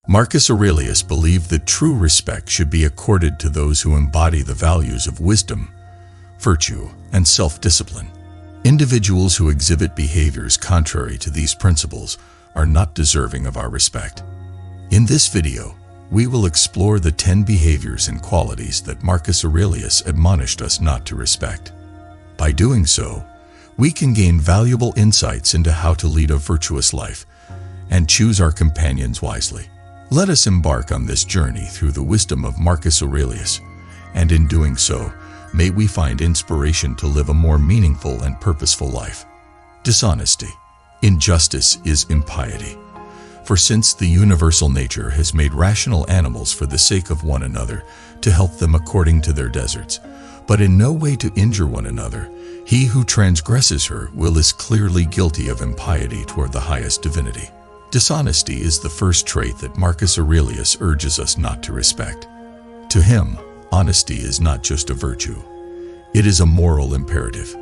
Marcus Aurelius believed that true respect should be accorded to those who embody the values of wisdom, virtue, and self-discipline. Individuals who exhibit behaviors contrary to these principles are not deserving of our respect. In this video, we will explore the 10 behaviors and qualities that Marcus Aurelius admonished us not to respect. By doing so, we can gain valuable insights into how to lead a virtuous life and choose our companions wisely. Let us embark on this journey through the wisdom of Marcus Aurelius, and in doing so, may we find inspiration to live a more meaningful and purposeful life. Dishonesty. Injustice is impiety. For since the universal nature has made rational animals for the sake of one another, to help them according to their deserts, but in no way to injure one another, he who transgresses her will is clearly guilty of impiety toward the highest divinity. Dishonesty is the first trait that Marcus Aurelius urges us not to respect. To him, honesty is not just a virtue. It is a moral imperative.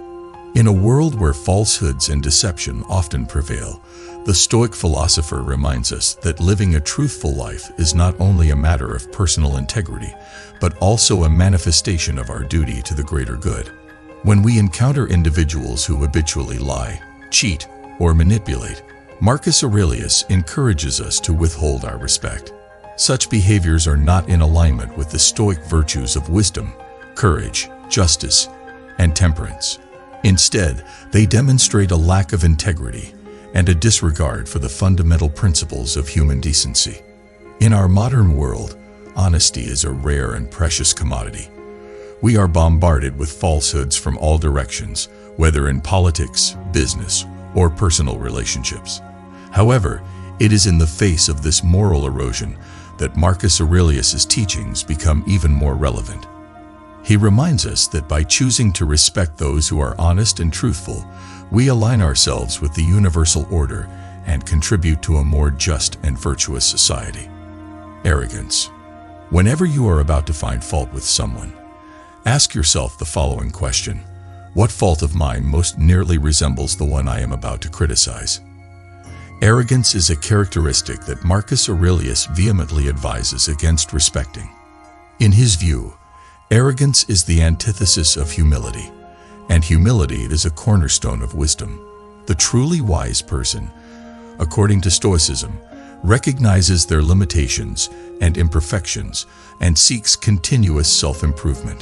In a world where falsehoods and deception often prevail, the Stoic philosopher reminds us that living a truthful life is not only a matter of personal integrity, but also a manifestation of our duty to the greater good. When we encounter individuals who habitually lie, cheat, or manipulate, Marcus Aurelius encourages us to withhold our respect. Such behaviors are not in alignment with the Stoic virtues of wisdom, courage, justice, and temperance. Instead, they demonstrate a lack of integrity and a disregard for the fundamental principles of human decency. In our modern world, honesty is a rare and precious commodity. We are bombarded with falsehoods from all directions, whether in politics, business, or personal relationships. However, it is in the face of this moral erosion that Marcus Aurelius's teachings become even more relevant. He reminds us that by choosing to respect those who are honest and truthful, we align ourselves with the universal order and contribute to a more just and virtuous society. Arrogance. Whenever you are about to find fault with someone, ask yourself the following question: what fault of mine most nearly resembles the one I am about to criticize? Arrogance is a characteristic that Marcus Aurelius vehemently advises against respecting. In his view, arrogance is the antithesis of humility, and humility is a cornerstone of wisdom. The truly wise person, according to Stoicism, recognizes their limitations and imperfections and seeks continuous self-improvement.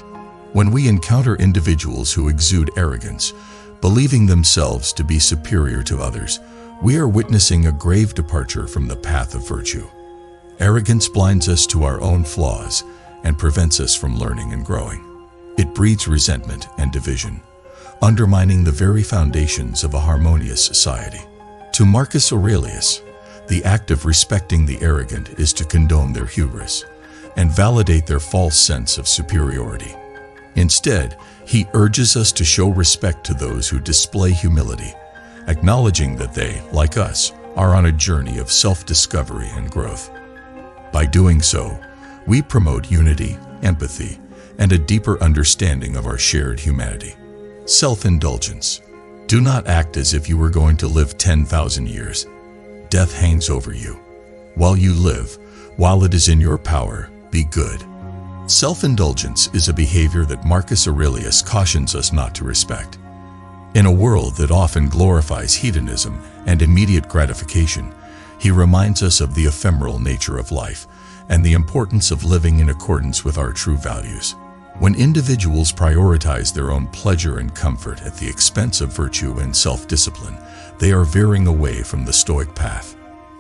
When we encounter individuals who exude arrogance, believing themselves to be superior to others, we are witnessing a grave departure from the path of virtue. Arrogance blinds us to our own flaws and prevents us from learning and growing. It breeds resentment and division, undermining the very foundations of a harmonious society. To Marcus Aurelius, the act of respecting the arrogant is to condone their hubris and validate their false sense of superiority. Instead, he urges us to show respect to those who display humility, acknowledging that they, like us, are on a journey of self-discovery and growth. By doing so, we promote unity, empathy, and a deeper understanding of our shared humanity. Self-indulgence. Do not act as if you were going to live 10,000 years. Death hangs over you. While you live, while it is in your power, be good. Self-indulgence is a behavior that Marcus Aurelius cautions us not to respect. In a world that often glorifies hedonism and immediate gratification, he reminds us of the ephemeral nature of life and the importance of living in accordance with our true values. When individuals prioritize their own pleasure and comfort at the expense of virtue and self-discipline, they are veering away from the Stoic path.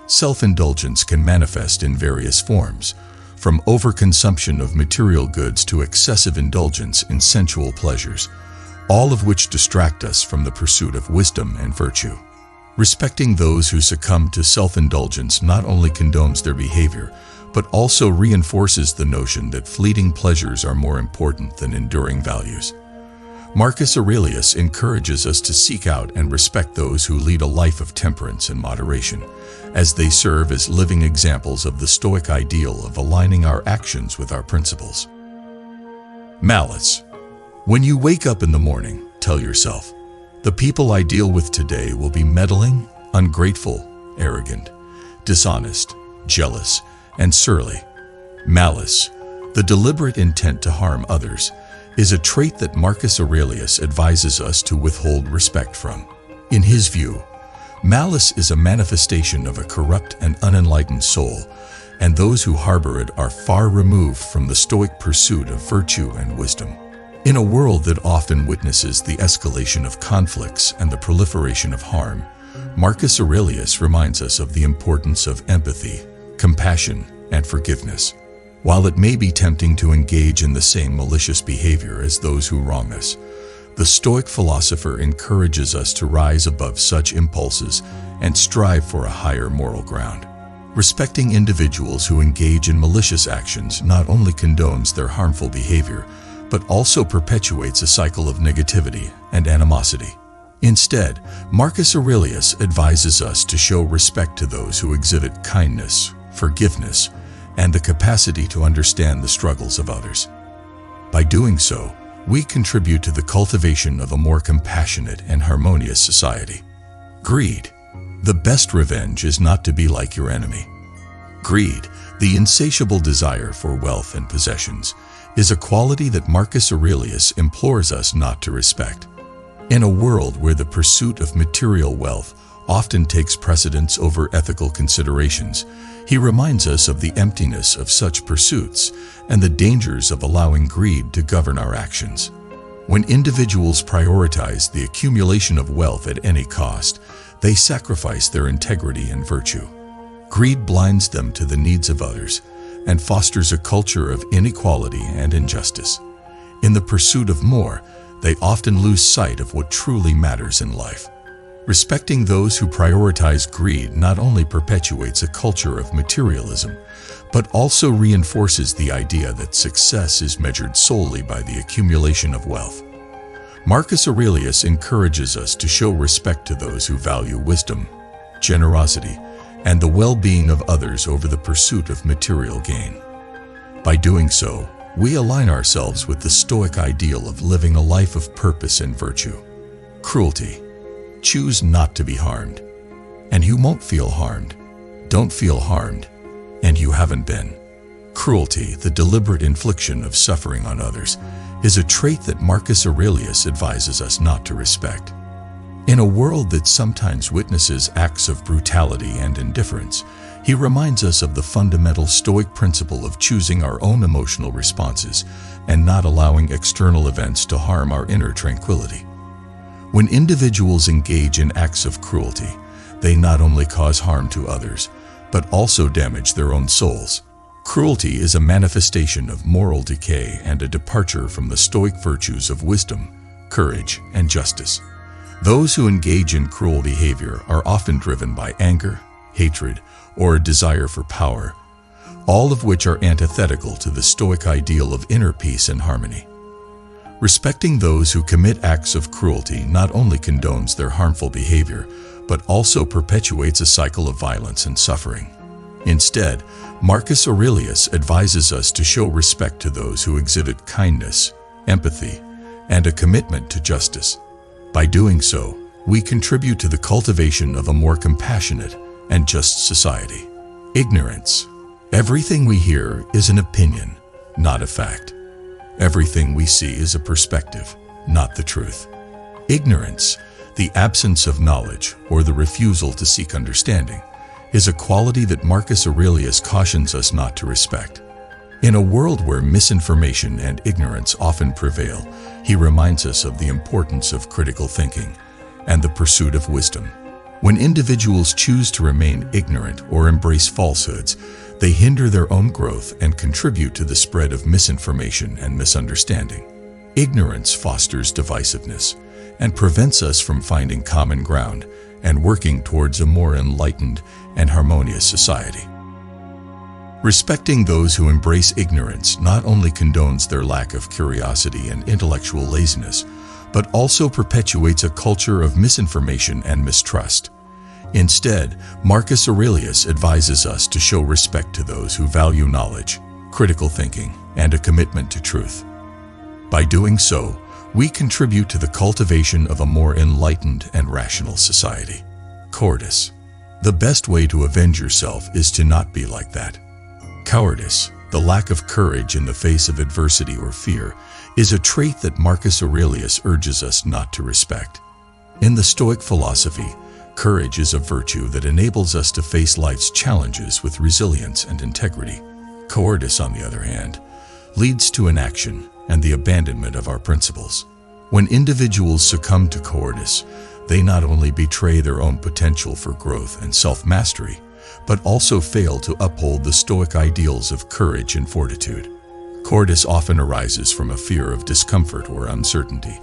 Self-indulgence can manifest in various forms, from overconsumption of material goods to excessive indulgence in sensual pleasures, all of which distract us from the pursuit of wisdom and virtue. Respecting those who succumb to self-indulgence not only condones their behavior, but also reinforces the notion that fleeting pleasures are more important than enduring values. Marcus Aurelius encourages us to seek out and respect those who lead a life of temperance and moderation, as they serve as living examples of the Stoic ideal of aligning our actions with our principles. Malice. When you wake up in the morning, tell yourself, the people I deal with today will be meddling, ungrateful, arrogant, dishonest, jealous, and surly. Malice, the deliberate intent to harm others, is a trait that Marcus Aurelius advises us to withhold respect from. In his view, malice is a manifestation of a corrupt and unenlightened soul, and those who harbor it are far removed from the Stoic pursuit of virtue and wisdom. In a world that often witnesses the escalation of conflicts and the proliferation of harm, Marcus Aurelius reminds us of the importance of empathy, compassion, and forgiveness. While it may be tempting to engage in the same malicious behavior as those who wrong us, the Stoic philosopher encourages us to rise above such impulses and strive for a higher moral ground. Respecting individuals who engage in malicious actions not only condones their harmful behavior, but also perpetuates a cycle of negativity and animosity. Instead, Marcus Aurelius advises us to show respect to those who exhibit kindness, forgiveness, and the capacity to understand the struggles of others. By doing so, we contribute to the cultivation of a more compassionate and harmonious society. Greed. The best revenge is not to be like your enemy. Greed, the insatiable desire for wealth and possessions, is a quality that Marcus Aurelius implores us not to respect. In a world where the pursuit of material wealth often takes precedence over ethical considerations, he reminds us of the emptiness of such pursuits and the dangers of allowing greed to govern our actions. When individuals prioritize the accumulation of wealth at any cost, they sacrifice their integrity and virtue. Greed blinds them to the needs of others and fosters a culture of inequality and injustice. In the pursuit of more, they often lose sight of what truly matters in life. Respecting those who prioritize greed not only perpetuates a culture of materialism, but also reinforces the idea that success is measured solely by the accumulation of wealth. Marcus Aurelius encourages us to show respect to those who value wisdom, generosity, and the well-being of others over the pursuit of material gain. By doing so, we align ourselves with the Stoic ideal of living a life of purpose and virtue. Cruelty. Choose not to be harmed, and you won't feel harmed. Don't feel harmed, and you haven't been. Cruelty, the deliberate infliction of suffering on others, is a trait that Marcus Aurelius advises us not to respect. In a world that sometimes witnesses acts of brutality and indifference, he reminds us of the fundamental Stoic principle of choosing our own emotional responses and not allowing external events to harm our inner tranquility. When individuals engage in acts of cruelty, they not only cause harm to others, but also damage their own souls. Cruelty is a manifestation of moral decay and a departure from the Stoic virtues of wisdom, courage, and justice. Those who engage in cruel behavior are often driven by anger, hatred, or a desire for power, all of which are antithetical to the Stoic ideal of inner peace and harmony. Respecting those who commit acts of cruelty not only condones their harmful behavior, but also perpetuates a cycle of violence and suffering. Instead, Marcus Aurelius advises us to show respect to those who exhibit kindness, empathy, and a commitment to justice. By doing so, we contribute to the cultivation of a more compassionate and just society. Ignorance. Everything we hear is an opinion, not a fact. Everything we see is a perspective, not the truth. Ignorance, the absence of knowledge or the refusal to seek understanding, is a quality that Marcus Aurelius cautions us not to respect. In a world where misinformation and ignorance often prevail, he reminds us of the importance of critical thinking and the pursuit of wisdom. When individuals choose to remain ignorant or embrace falsehoods, they hinder their own growth and contribute to the spread of misinformation and misunderstanding. Ignorance fosters divisiveness and prevents us from finding common ground and working towards a more enlightened and harmonious society. Respecting those who embrace ignorance not only condones their lack of curiosity and intellectual laziness, but also perpetuates a culture of misinformation and mistrust. Instead, Marcus Aurelius advises us to show respect to those who value knowledge, critical thinking, and a commitment to truth. By doing so, we contribute to the cultivation of a more enlightened and rational society. Cowardice. The best way to avenge yourself is to not be like that. Cowardice, the lack of courage in the face of adversity or fear, is a trait that Marcus Aurelius urges us not to respect. In the Stoic philosophy, courage is a virtue that enables us to face life's challenges with resilience and integrity. Cowardice, on the other hand, leads to inaction and the abandonment of our principles. When individuals succumb to cowardice, they not only betray their own potential for growth and self-mastery, but also fail to uphold the Stoic ideals of courage and fortitude. Cowardice often arises from a fear of discomfort or uncertainty,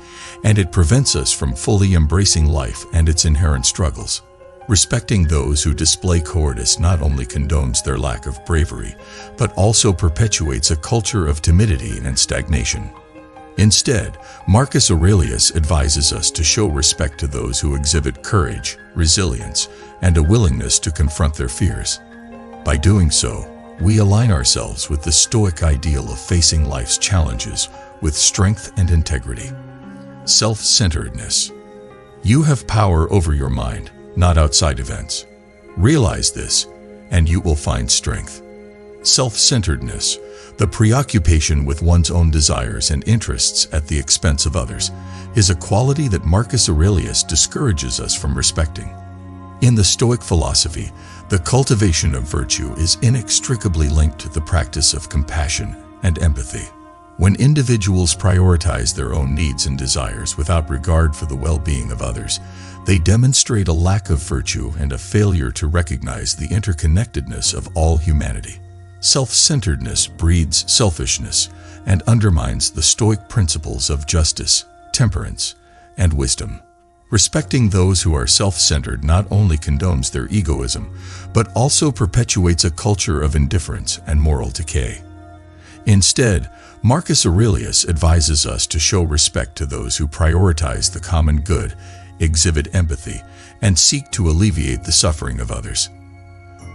and it prevents us from fully embracing life and its inherent struggles. Respecting those who display cowardice not only condones their lack of bravery, but also perpetuates a culture of timidity and stagnation. Instead, Marcus Aurelius advises us to show respect to those who exhibit courage, resilience, and a willingness to confront their fears. By doing so, we align ourselves with the Stoic ideal of facing life's challenges with strength and integrity. Self-centeredness. You have power over your mind, not outside events. Realize this, and you will find strength. Self-centeredness, the preoccupation with one's own desires and interests at the expense of others, is a quality that Marcus Aurelius discourages us from respecting. In the Stoic philosophy, the cultivation of virtue is inextricably linked to the practice of compassion and empathy. When individuals prioritize their own needs and desires without regard for the well-being of others, they demonstrate a lack of virtue and a failure to recognize the interconnectedness of all humanity. Self-centeredness breeds selfishness and undermines the Stoic principles of justice, temperance, and wisdom. Respecting those who are self-centered not only condones their egoism, but also perpetuates a culture of indifference and moral decay. Instead, Marcus Aurelius advises us to show respect to those who prioritize the common good, exhibit empathy, and seek to alleviate the suffering of others.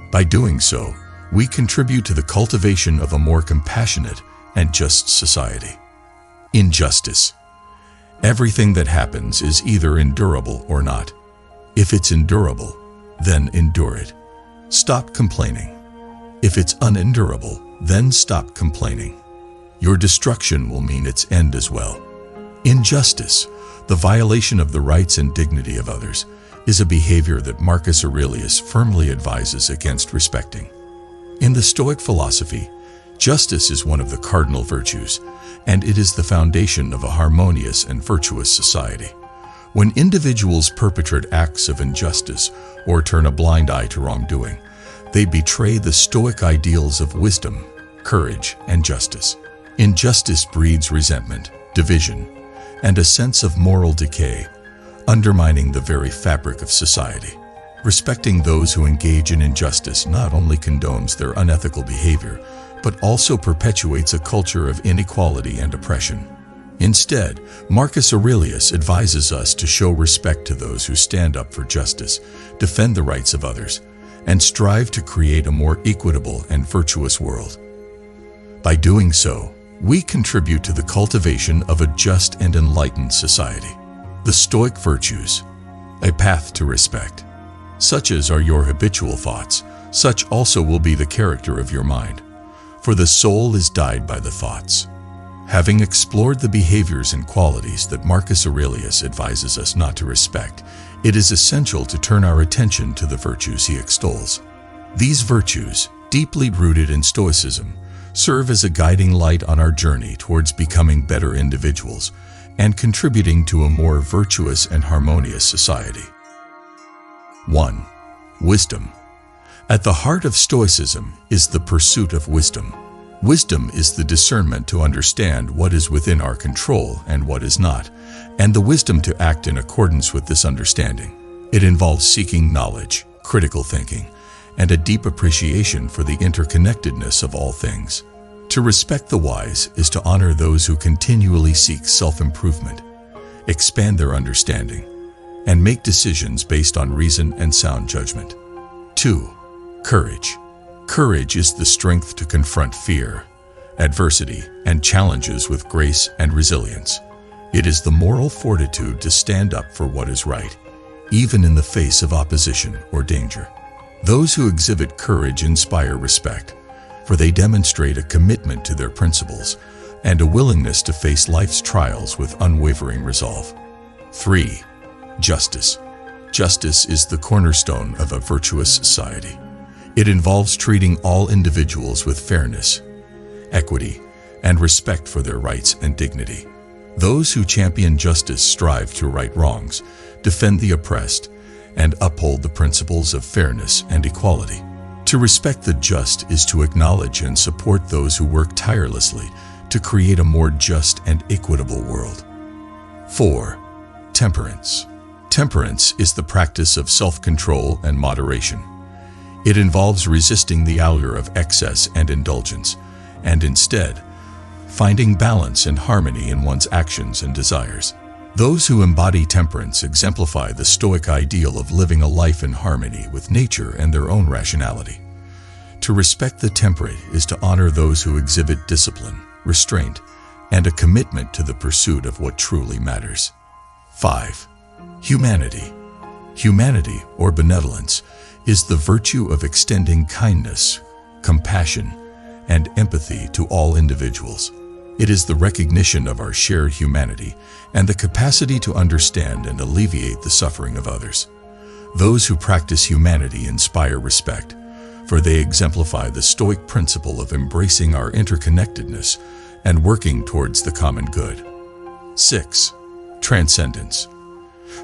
By doing so, we contribute to the cultivation of a more compassionate and just society. Injustice. Everything that happens is either endurable or not. If it's endurable, then endure it. Stop complaining. If it's unendurable, then stop complaining. Your destruction will mean its end as well. Injustice, the violation of the rights and dignity of others, is a behavior that Marcus Aurelius firmly advises against respecting. In the Stoic philosophy, justice is one of the cardinal virtues, and it is the foundation of a harmonious and virtuous society. When individuals perpetrate acts of injustice or turn a blind eye to wrongdoing, they betray the Stoic ideals of wisdom, courage, and justice. Injustice breeds resentment, division, and a sense of moral decay, undermining the very fabric of society. Respecting those who engage in injustice not only condones their unethical behavior, but also perpetuates a culture of inequality and oppression. Instead, Marcus Aurelius advises us to show respect to those who stand up for justice, defend the rights of others, and strive to create a more equitable and virtuous world. By doing so, we contribute to the cultivation of a just and enlightened society. The Stoic virtues, a path to respect. Such as are your habitual thoughts, such also will be the character of your mind. For the soul is dyed by the thoughts. Having explored the behaviors and qualities that Marcus Aurelius advises us not to respect, it is essential to turn our attention to the virtues he extols. These virtues, deeply rooted in Stoicism, serve as a guiding light on our journey towards becoming better individuals and contributing to a more virtuous and harmonious society. 1. Wisdom. At the heart of Stoicism is the pursuit of wisdom. Wisdom is the discernment to understand what is within our control and what is not, and the wisdom to act in accordance with this understanding. It involves seeking knowledge, critical thinking, and a deep appreciation for the interconnectedness of all things. To respect the wise is to honor those who continually seek self-improvement, expand their understanding, and make decisions based on reason and sound judgment. 2. Courage. Courage is the strength to confront fear, adversity, and challenges with grace and resilience. It is the moral fortitude to stand up for what is right, even in the face of opposition or danger. Those who exhibit courage inspire respect, for they demonstrate a commitment to their principles and a willingness to face life's trials with unwavering resolve. 3. Justice. Justice is the cornerstone of a virtuous society. It involves treating all individuals with fairness, equity, and respect for their rights and dignity. Those who champion justice strive to right wrongs, defend the oppressed, and uphold the principles of fairness and equality. To respect the just is to acknowledge and support those who work tirelessly to create a more just and equitable world. 4. Temperance. Temperance is the practice of self-control and moderation. It involves resisting the allure of excess and indulgence, and instead, finding balance and harmony in one's actions and desires. Those who embody temperance exemplify the Stoic ideal of living a life in harmony with nature and their own rationality. To respect the temperate is to honor those who exhibit discipline, restraint, and a commitment to the pursuit of what truly matters. 5. Humanity. Humanity, or benevolence, is the virtue of extending kindness, compassion, and empathy to all individuals. It is the recognition of our shared humanity and the capacity to understand and alleviate the suffering of others. Those who practice humanity inspire respect, for they exemplify the Stoic principle of embracing our interconnectedness and working towards the common good. 6. Transcendence.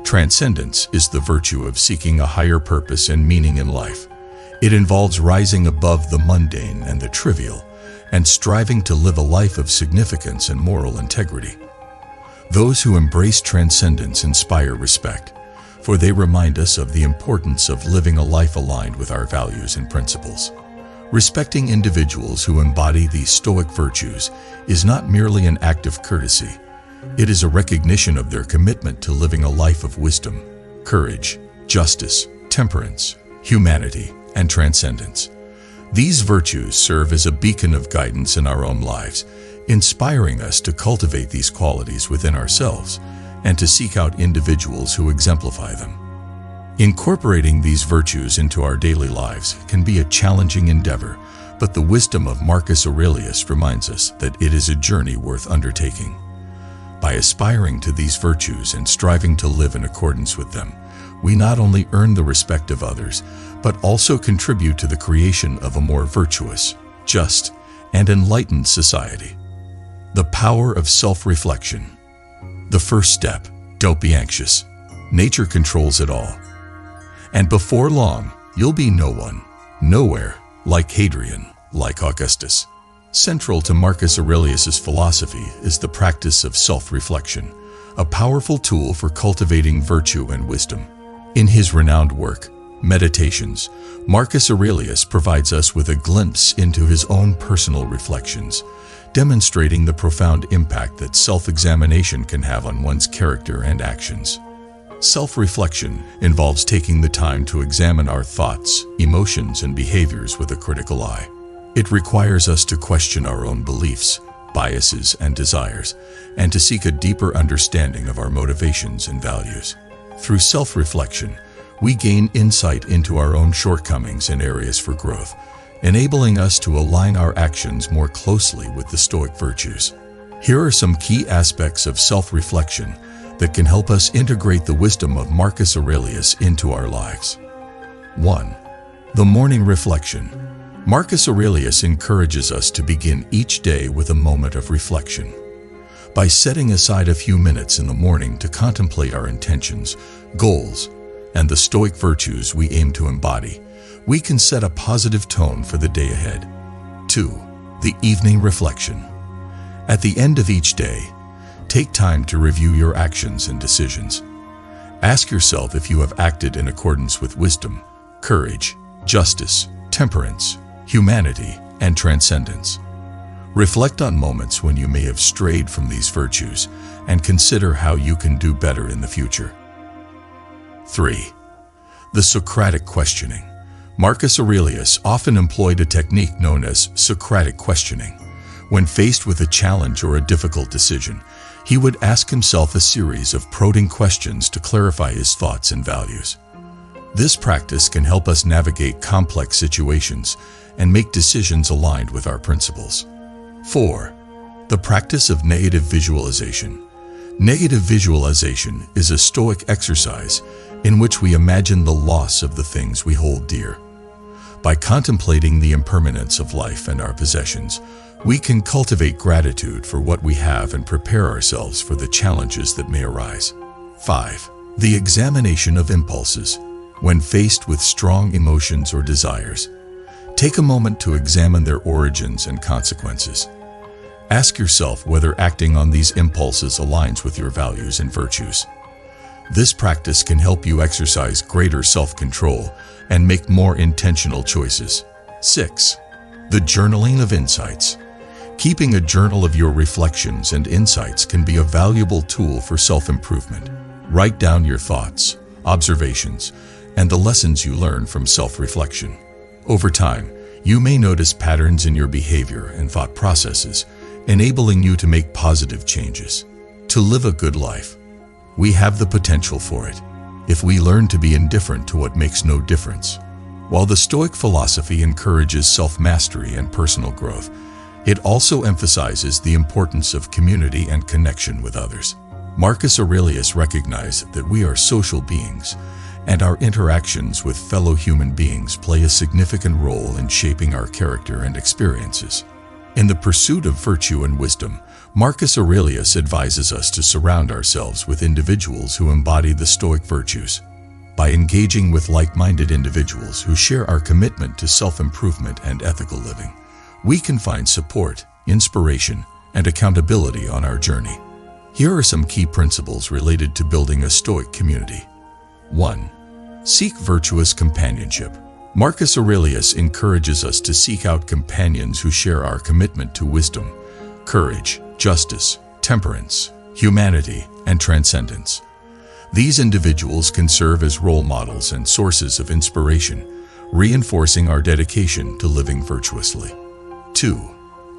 Transcendence is the virtue of seeking a higher purpose and meaning in life. It involves rising above the mundane and the trivial, and striving to live a life of significance and moral integrity. Those who embrace transcendence inspire respect, for they remind us of the importance of living a life aligned with our values and principles. Respecting individuals who embody these Stoic virtues is not merely an act of courtesy. It is a recognition of their commitment to living a life of wisdom, courage, justice, temperance, humanity, and transcendence. These virtues serve as a beacon of guidance in our own lives, inspiring us to cultivate these qualities within ourselves and to seek out individuals who exemplify them. Incorporating these virtues into our daily lives can be a challenging endeavor, but the wisdom of Marcus Aurelius reminds us that it is a journey worth undertaking. By aspiring to these virtues and striving to live in accordance with them, we not only earn the respect of others, but also contribute to the creation of a more virtuous, just, and enlightened society. The power of self-reflection. The first step: don't be anxious. Nature controls it all. And before long, you'll be no one, nowhere, like Hadrian, like Augustus. Central to Marcus Aurelius's philosophy is the practice of self-reflection, a powerful tool for cultivating virtue and wisdom. In his renowned work, Meditations, Marcus Aurelius provides us with a glimpse into his own personal reflections, demonstrating the profound impact that self-examination can have on one's character and actions. Self-reflection involves taking the time to examine our thoughts, emotions, and behaviors with a critical eye. It requires us to question our own beliefs, biases, and desires, and to seek a deeper understanding of our motivations and values. Through self-reflection, we gain insight into our own shortcomings and areas for growth, enabling us to align our actions more closely with the Stoic virtues. Here are some key aspects of self-reflection that can help us integrate the wisdom of Marcus Aurelius into our lives. 1. The morning reflection. Marcus Aurelius encourages us to begin each day with a moment of reflection. By setting aside a few minutes in the morning to contemplate our intentions, goals, and the Stoic virtues we aim to embody, we can set a positive tone for the day ahead. 2. The evening reflection. At the end of each day, take time to review your actions and decisions. Ask yourself if you have acted in accordance with wisdom, courage, justice, temperance, humanity, and transcendence. Reflect on moments when you may have strayed from these virtues and consider how you can do better in the future. 3. The Socratic questioning. Marcus Aurelius often employed a technique known as Socratic questioning. When faced with a challenge or a difficult decision, he would ask himself a series of probing questions to clarify his thoughts and values. This practice can help us navigate complex situations and make decisions aligned with our principles. 4. The practice of negative visualization. Negative visualization is a Stoic exercise in which we imagine the loss of the things we hold dear. By contemplating the impermanence of life and our possessions, we can cultivate gratitude for what we have and prepare ourselves for the challenges that may arise. 5. The examination of impulses. When faced with strong emotions or desires, take a moment to examine their origins and consequences. Ask yourself whether acting on these impulses aligns with your values and virtues. This practice can help you exercise greater self-control and make more intentional choices. 6. The journaling of insights. Keeping a journal of your reflections and insights can be a valuable tool for self-improvement. Write down your thoughts, observations, and the lessons you learn from self-reflection. Over time, you may notice patterns in your behavior and thought processes, enabling you to make positive changes. To live a good life, we have the potential for it if we learn to be indifferent to what makes no difference. While the Stoic philosophy encourages self-mastery and personal growth, it also emphasizes the importance of community and connection with others. Marcus Aurelius recognized that we are social beings, and our interactions with fellow human beings play a significant role in shaping our character and experiences. In the pursuit of virtue and wisdom, Marcus Aurelius advises us to surround ourselves with individuals who embody the Stoic virtues. By engaging with like-minded individuals who share our commitment to self-improvement and ethical living, we can find support, inspiration, and accountability on our journey. Here are some key principles related to building a Stoic community. 1. Seek virtuous companionship. Marcus Aurelius encourages us to seek out companions who share our commitment to wisdom, courage, justice, temperance, humanity, and transcendence. These individuals can serve as role models and sources of inspiration, reinforcing our dedication to living virtuously. 2.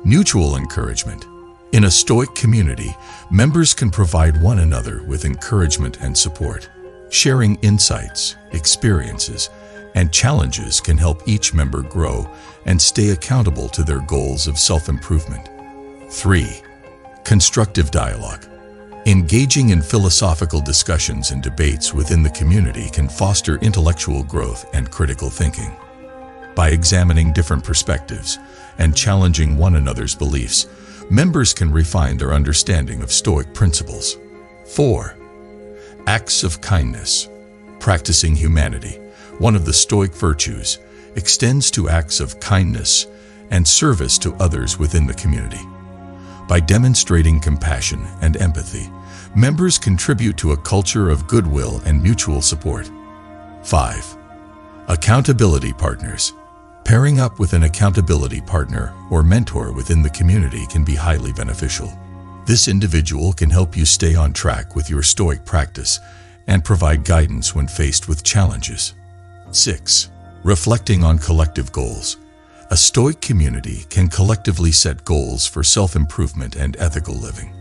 Mutual encouragement. In a Stoic community, members can provide one another with encouragement and support. Sharing insights, experiences, and challenges can help each member grow and stay accountable to their goals of self-improvement. 3. Constructive dialogue. Engaging in philosophical discussions and debates within the community can foster intellectual growth and critical thinking. By examining different perspectives and challenging one another's beliefs, members can refine their understanding of Stoic principles. 4. Acts of kindness. Practicing humanity, one of the Stoic virtues, extends to acts of kindness and service to others within the community. By demonstrating compassion and empathy, members contribute to a culture of goodwill and mutual support. 5. Accountability partners. Pairing up with an accountability partner or mentor within the community can be highly beneficial. This individual can help you stay on track with your Stoic practice and provide guidance when faced with challenges. 6. Reflecting on collective goals. A Stoic community can collectively set goals for self-improvement and ethical living.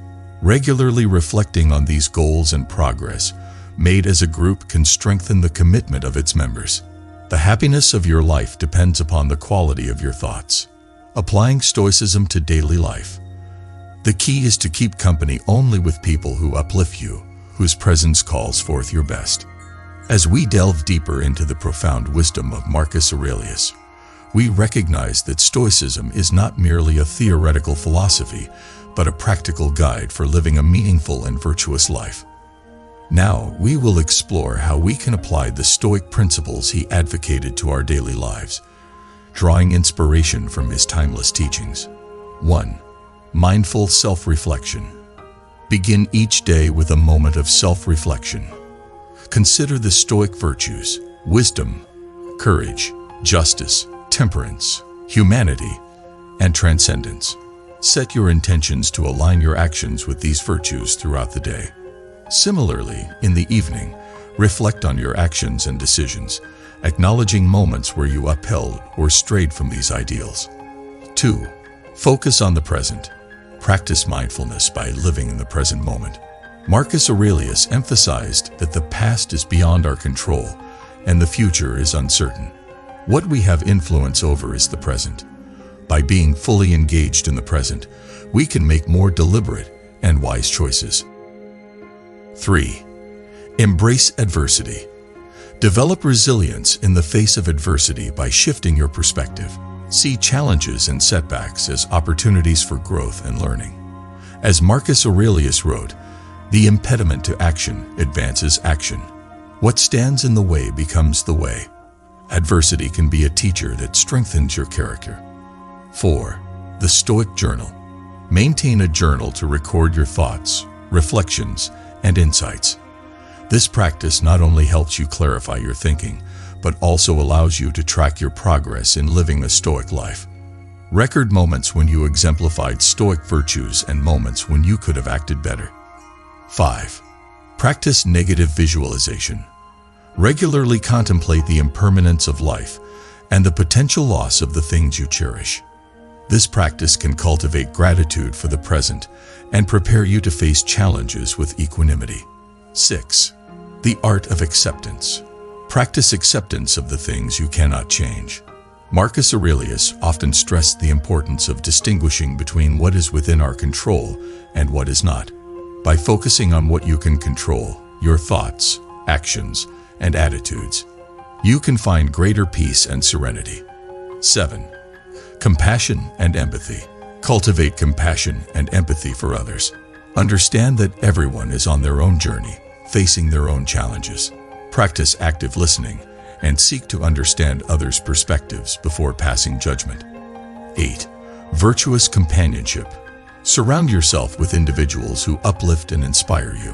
Regularly reflecting on these goals and progress made as a group can strengthen the commitment of its members. The happiness of your life depends upon the quality of your thoughts. Applying Stoicism to daily life. The key is to keep company only with people who uplift you, whose presence calls forth your best. As we delve deeper into the profound wisdom of Marcus Aurelius, we recognize that Stoicism is not merely a theoretical philosophy, but a practical guide for living a meaningful and virtuous life. Now, we will explore how we can apply the Stoic principles he advocated to our daily lives, drawing inspiration from his timeless teachings. 1. Mindful self-reflection. Begin each day with a moment of self-reflection. Consider the Stoic virtues: wisdom, courage, justice, temperance, humanity, and transcendence. Set your intentions to align your actions with these virtues throughout the day. Similarly, in the evening, reflect on your actions and decisions, acknowledging moments where you upheld or strayed from these ideals. 2. Focus on the present. Practice mindfulness by living in the present moment. Marcus Aurelius emphasized that the past is beyond our control and the future is uncertain. What we have influence over is the present. By being fully engaged in the present, we can make more deliberate and wise choices. 3. Embrace adversity. Develop resilience in the face of adversity by shifting your perspective. See challenges and setbacks as opportunities for growth and learning. As Marcus Aurelius wrote, "The impediment to action advances action. What stands in the way becomes the way." Adversity can be a teacher that strengthens your character. 4. The Stoic Journal. Maintain a journal to record your thoughts, reflections, and insights. This practice not only helps you clarify your thinking, but also allows you to track your progress in living a Stoic life. Record moments when you exemplified Stoic virtues and moments when you could have acted better. 5. Practice negative visualization. Regularly contemplate the impermanence of life and the potential loss of the things you cherish. This practice can cultivate gratitude for the present and prepare you to face challenges with equanimity. 6. The art of acceptance. Practice acceptance of the things you cannot change. Marcus Aurelius often stressed the importance of distinguishing between what is within our control and what is not. By focusing on what you can control, your thoughts, actions, and attitudes, you can find greater peace and serenity. 7. Compassion and empathy. Cultivate compassion and empathy for others. Understand that everyone is on their own journey, facing their own challenges. Practice active listening and seek to understand others' perspectives before passing judgment. 8. Virtuous companionship. Surround yourself with individuals who uplift and inspire you.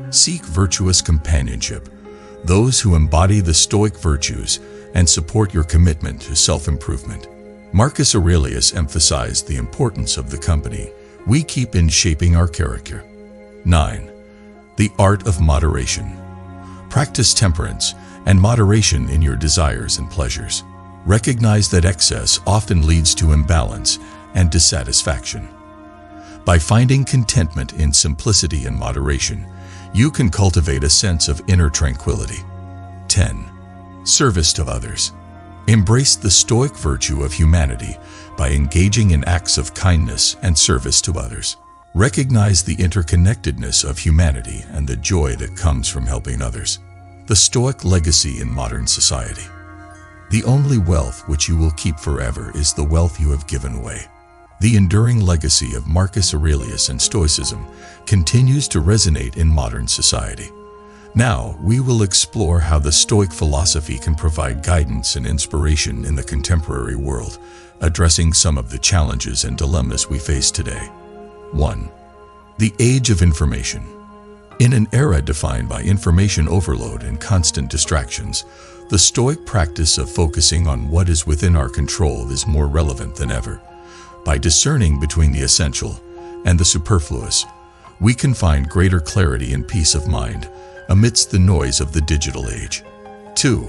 Seek virtuous companionship, those who embody the Stoic virtues and support your commitment to self-improvement. Marcus Aurelius emphasized the importance of the company we keep in shaping our character. 9. The art of moderation. Practice temperance and moderation in your desires and pleasures. Recognize that excess often leads to imbalance and dissatisfaction. By finding contentment in simplicity and moderation, you can cultivate a sense of inner tranquility. 10. Service to others. Embrace the Stoic virtue of humanity by engaging in acts of kindness and service to others. Recognize the interconnectedness of humanity and the joy that comes from helping others. The Stoic legacy in modern society. The only wealth which you will keep forever is the wealth you have given away. The enduring legacy of Marcus Aurelius and Stoicism continues to resonate in modern society. Now, we will explore how the Stoic philosophy can provide guidance and inspiration in the contemporary world, addressing some of the challenges and dilemmas we face today. 1. The age of information. In an era defined by information overload and constant distractions, the Stoic practice of focusing on what is within our control is more relevant than ever. By discerning between the essential and the superfluous, we can find greater clarity and peace of mind amidst the noise of the digital age. 2.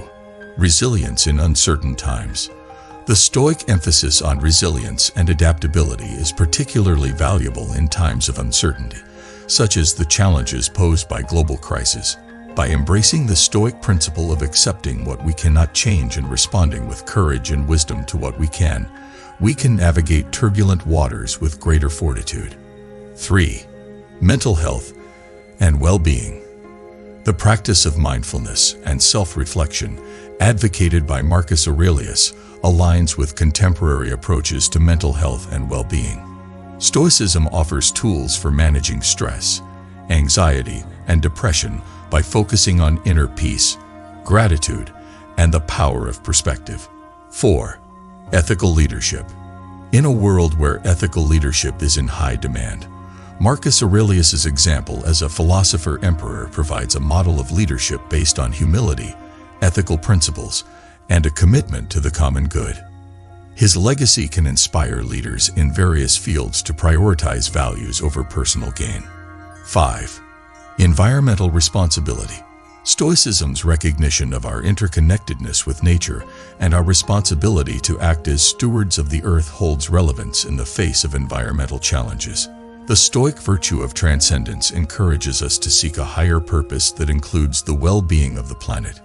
Resilience in uncertain times. The Stoic emphasis on resilience and adaptability is particularly valuable in times of uncertainty, such as the challenges posed by global crisis. By embracing the Stoic principle of accepting what we cannot change and responding with courage and wisdom to what we can navigate turbulent waters with greater fortitude. 3. Mental health and well-being. The practice of mindfulness and self-reflection, advocated by Marcus Aurelius, aligns with contemporary approaches to mental health and well-being. Stoicism offers tools for managing stress, anxiety, and depression by focusing on inner peace, gratitude, and the power of perspective. 4. Ethical leadership. In a world where ethical leadership is in high demand, Marcus Aurelius's example as a philosopher-emperor provides a model of leadership based on humility, ethical principles, and a commitment to the common good. His legacy can inspire leaders in various fields to prioritize values over personal gain. 5. Environmental responsibility. Stoicism's recognition of our interconnectedness with nature and our responsibility to act as stewards of the earth holds relevance in the face of environmental challenges. The Stoic virtue of transcendence encourages us to seek a higher purpose that includes the well-being of the planet.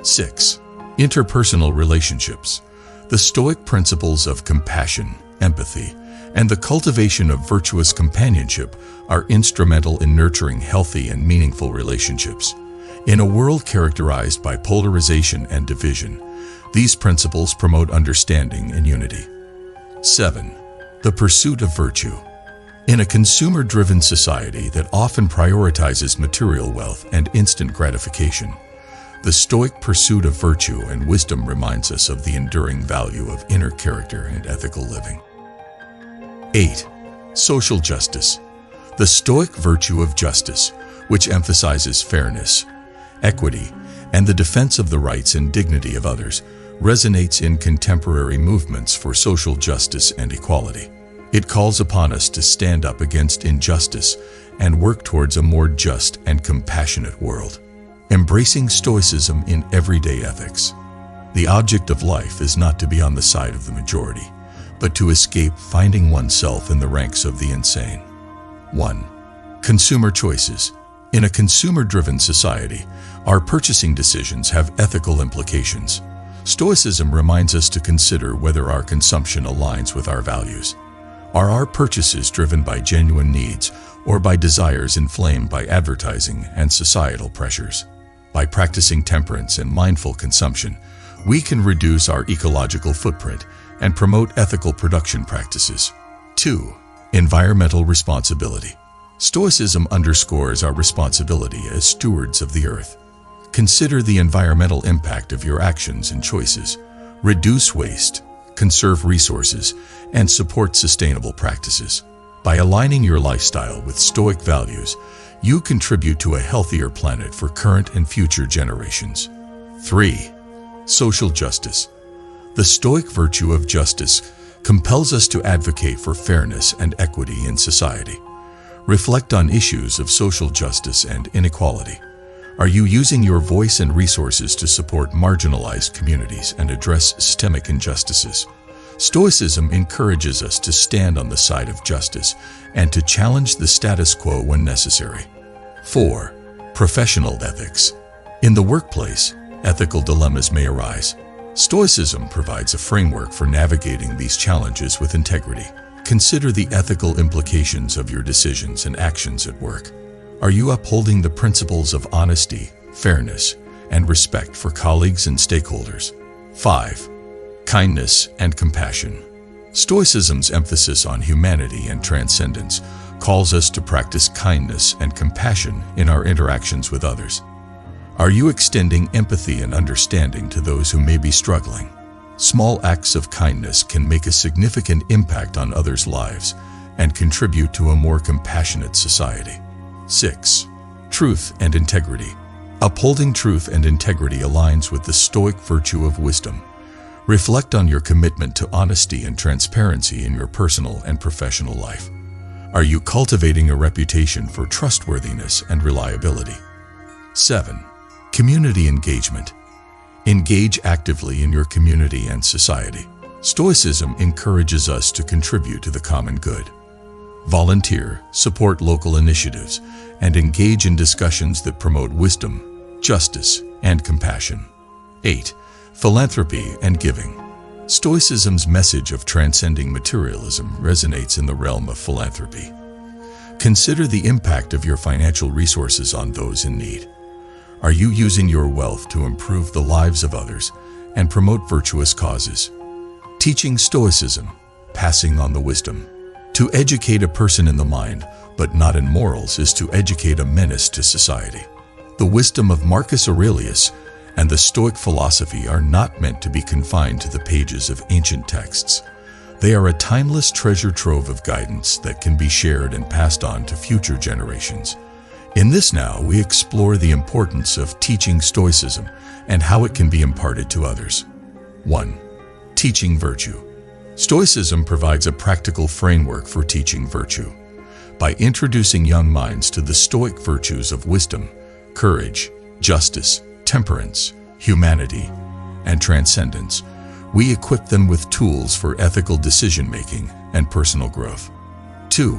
6. Interpersonal relationships. The Stoic principles of compassion, empathy, and the cultivation of virtuous companionship are instrumental in nurturing healthy and meaningful relationships. In a world characterized by polarization and division, these principles promote understanding and unity. 7. The pursuit of virtue. In a consumer-driven society that often prioritizes material wealth and instant gratification, the Stoic pursuit of virtue and wisdom reminds us of the enduring value of inner character and ethical living. 8. Social justice. The Stoic virtue of justice, which emphasizes fairness, equity, and the defense of the rights and dignity of others, resonates in contemporary movements for social justice and equality. It calls upon us to stand up against injustice and work towards a more just and compassionate world. Embracing Stoicism in everyday ethics. The object of life is not to be on the side of the majority, but to escape finding oneself in the ranks of the insane. 1. Consumer choices. In a consumer-driven society, our purchasing decisions have ethical implications. Stoicism reminds us to consider whether our consumption aligns with our values. Are our purchases driven by genuine needs or by desires inflamed by advertising and societal pressures? By practicing temperance and mindful consumption, we can reduce our ecological footprint and promote ethical production practices. 2. Environmental responsibility. Stoicism underscores our responsibility as stewards of the earth. Consider the environmental impact of your actions and choices. Reduce waste, conserve resources, and support sustainable practices. By aligning your lifestyle with Stoic values, you contribute to a healthier planet for current and future generations. 3. Social justice. The Stoic virtue of justice compels us to advocate for fairness and equity in society. Reflect on issues of social justice and inequality. Are you using your voice and resources to support marginalized communities and address systemic injustices? Stoicism encourages us to stand on the side of justice and to challenge the status quo when necessary. 4. Professional ethics. In the workplace, ethical dilemmas may arise. Stoicism provides a framework for navigating these challenges with integrity. Consider the ethical implications of your decisions and actions at work. Are you upholding the principles of honesty, fairness, and respect for colleagues and stakeholders? 5. Kindness and compassion. Stoicism's emphasis on humanity and transcendence calls us to practice kindness and compassion in our interactions with others. Are you extending empathy and understanding to those who may be struggling? Small acts of kindness can make a significant impact on others' lives and contribute to a more compassionate society. 6. Truth and integrity. Upholding truth and integrity aligns with the Stoic virtue of wisdom. Reflect on your commitment to honesty and transparency in your personal and professional life. Are you cultivating a reputation for trustworthiness and reliability? 7. Community engagement. Engage actively in your community and society. Stoicism encourages us to contribute to the common good. Volunteer, support local initiatives, and engage in discussions that promote wisdom, justice, and compassion. 8. Philanthropy and giving. Stoicism's message of transcending materialism resonates in the realm of philanthropy. Consider the impact of your financial resources on those in need. Are you using your wealth to improve the lives of others and promote virtuous causes? Teaching Stoicism, passing on the wisdom. To educate a person in the mind, but not in morals, is to educate a menace to society. The wisdom of Marcus Aurelius and the Stoic philosophy are not meant to be confined to the pages of ancient texts. They are a timeless treasure trove of guidance that can be shared and passed on to future generations. In this now, we explore the importance of teaching Stoicism and how it can be imparted to others. 1. Teaching virtue. Stoicism provides a practical framework for teaching virtue. By introducing young minds to the Stoic virtues of wisdom, courage, justice, temperance, humanity, and transcendence, we equip them with tools for ethical decision-making and personal growth. 2.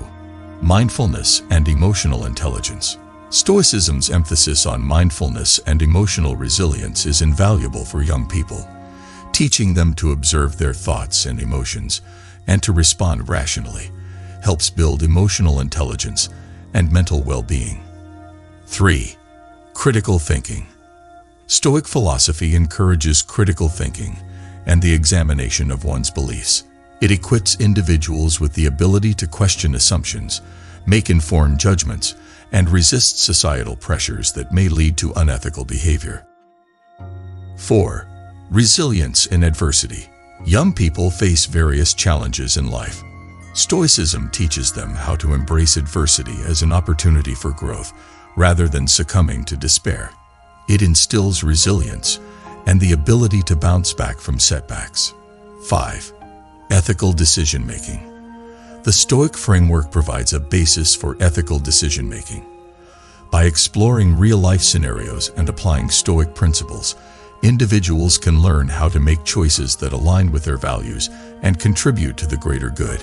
Mindfulness and emotional intelligence. Stoicism's emphasis on mindfulness and emotional resilience is invaluable for young people, teaching them to observe their thoughts and emotions and to respond rationally helps build emotional intelligence and mental well-being. 3. Critical thinking. Stoic philosophy encourages critical thinking and the examination of one's beliefs. It equips individuals with the ability to question assumptions, make informed judgments, and resist societal pressures that may lead to unethical behavior. 4. Resilience in adversity. Young people face various challenges in life. Stoicism teaches them how to embrace adversity as an opportunity for growth rather than succumbing to despair. It instills resilience and the ability to bounce back from setbacks. 5. Ethical decision-making. The Stoic framework provides a basis for ethical decision-making. By exploring real-life scenarios and applying Stoic principles, individuals can learn how to make choices that align with their values and contribute to the greater good.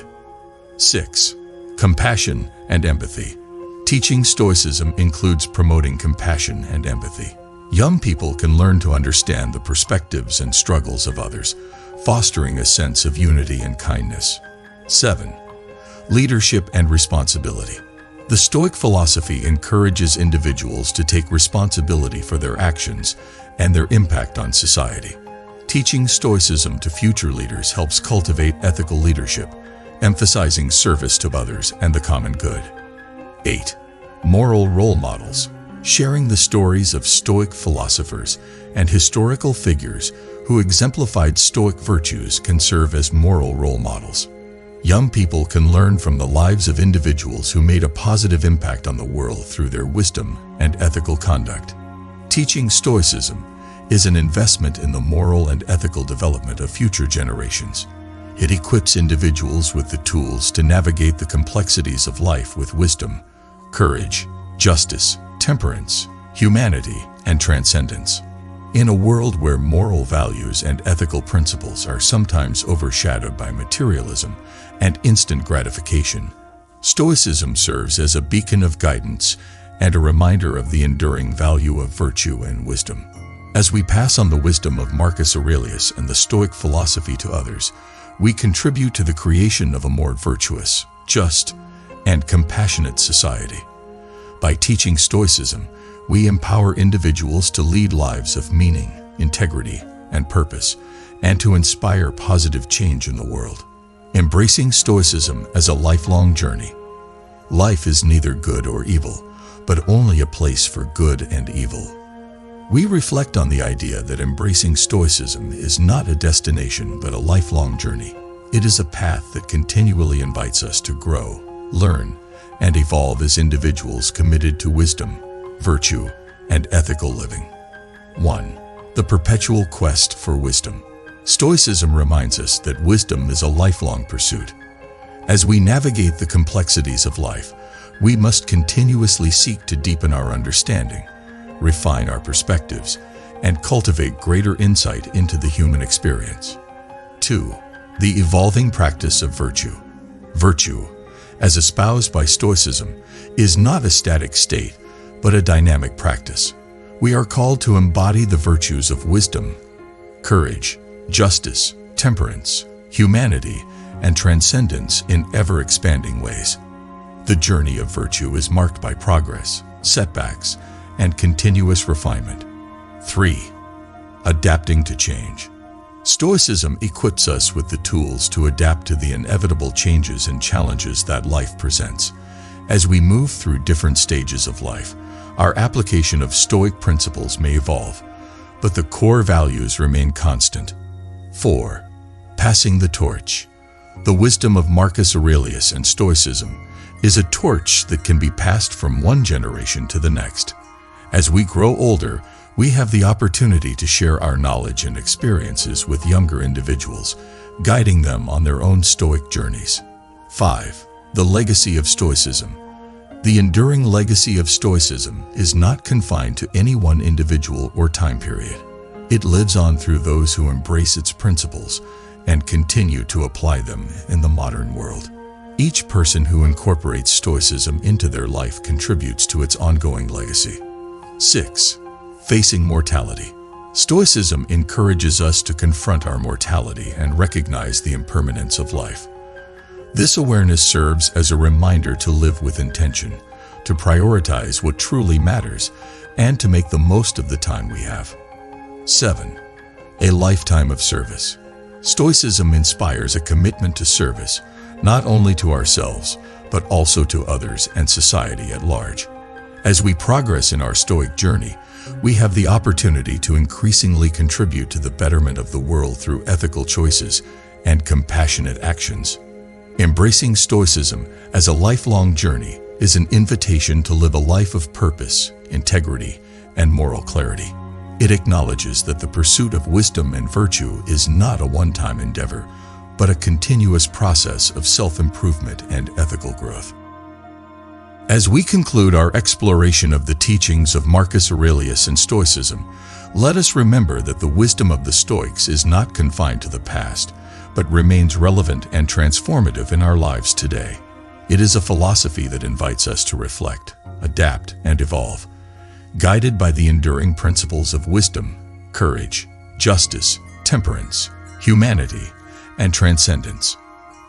6. Compassion and empathy. Teaching Stoicism includes promoting compassion and empathy. Young people can learn to understand the perspectives and struggles of others, fostering a sense of unity and kindness. 7. Leadership and responsibility. The Stoic philosophy encourages individuals to take responsibility for their actions and their impact on society. Teaching Stoicism to future leaders helps cultivate ethical leadership, emphasizing service to others and the common good. 8. Moral role models. Sharing the stories of Stoic philosophers and historical figures who exemplified Stoic virtues can serve as moral role models. Young people can learn from the lives of individuals who made a positive impact on the world through their wisdom and ethical conduct. Teaching Stoicism is an investment in the moral and ethical development of future generations. It equips individuals with the tools to navigate the complexities of life with wisdom, courage, justice, temperance, humanity, and transcendence. In a world where moral values and ethical principles are sometimes overshadowed by materialism and instant gratification, Stoicism serves as a beacon of guidance and a reminder of the enduring value of virtue and wisdom. As we pass on the wisdom of Marcus Aurelius and the Stoic philosophy to others, we contribute to the creation of a more virtuous, just, and compassionate society. By teaching Stoicism, we empower individuals to lead lives of meaning, integrity, and purpose, and to inspire positive change in the world. Embracing Stoicism as a lifelong journey. Life is neither good or evil, but only a place for good and evil. We reflect on the idea that embracing Stoicism is not a destination but a lifelong journey. It is a path that continually invites us to grow, learn, and evolve as individuals committed to wisdom, virtue, and ethical living. 1. The perpetual quest for wisdom. Stoicism reminds us that wisdom is a lifelong pursuit. As we navigate the complexities of life, we must continuously seek to deepen our understanding, refine our perspectives, and cultivate greater insight into the human experience. 2. The evolving practice of virtue. Virtue, as espoused by Stoicism, is not a static state, but a dynamic practice. We are called to embody the virtues of wisdom, courage, justice, temperance, humanity, and transcendence in ever-expanding ways. The journey of virtue is marked by progress, setbacks, and continuous refinement. 3. Adapting to change. Stoicism equips us with the tools to adapt to the inevitable changes and challenges that life presents. As we move through different stages of life, our application of Stoic principles may evolve, but the core values remain constant. 4. Passing the torch. The wisdom of Marcus Aurelius and Stoicism is a torch that can be passed from one generation to the next. As we grow older, we have the opportunity to share our knowledge and experiences with younger individuals, guiding them on their own Stoic journeys. 5. The legacy of Stoicism. The enduring legacy of Stoicism is not confined to any one individual or time period. It lives on through those who embrace its principles and continue to apply them in the modern world. Each person who incorporates Stoicism into their life contributes to its ongoing legacy. 6. Facing mortality. Stoicism encourages us to confront our mortality and recognize the impermanence of life. This awareness serves as a reminder to live with intention, to prioritize what truly matters, and to make the most of the time we have. 7. A lifetime of service. Stoicism inspires a commitment to service, not only to ourselves, but also to others and society at large. As we progress in our Stoic journey, we have the opportunity to increasingly contribute to the betterment of the world through ethical choices and compassionate actions. Embracing Stoicism as a lifelong journey is an invitation to live a life of purpose, integrity, and moral clarity. It acknowledges that the pursuit of wisdom and virtue is not a one-time endeavor, but a continuous process of self-improvement and ethical growth. As we conclude our exploration of the teachings of Marcus Aurelius and Stoicism, let us remember that the wisdom of the Stoics is not confined to the past, but remains relevant and transformative in our lives today. It is a philosophy that invites us to reflect, adapt, and evolve, guided by the enduring principles of wisdom, courage, justice, temperance, humanity, and transcendence.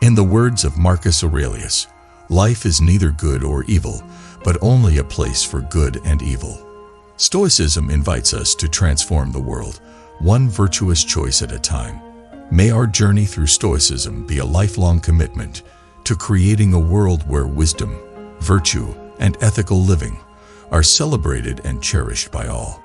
In the words of Marcus Aurelius, life is neither good or evil, but only a place for good and evil. Stoicism invites us to transform the world, one virtuous choice at a time. May our journey through Stoicism be a lifelong commitment to creating a world where wisdom, virtue, and ethical living are celebrated and cherished by all.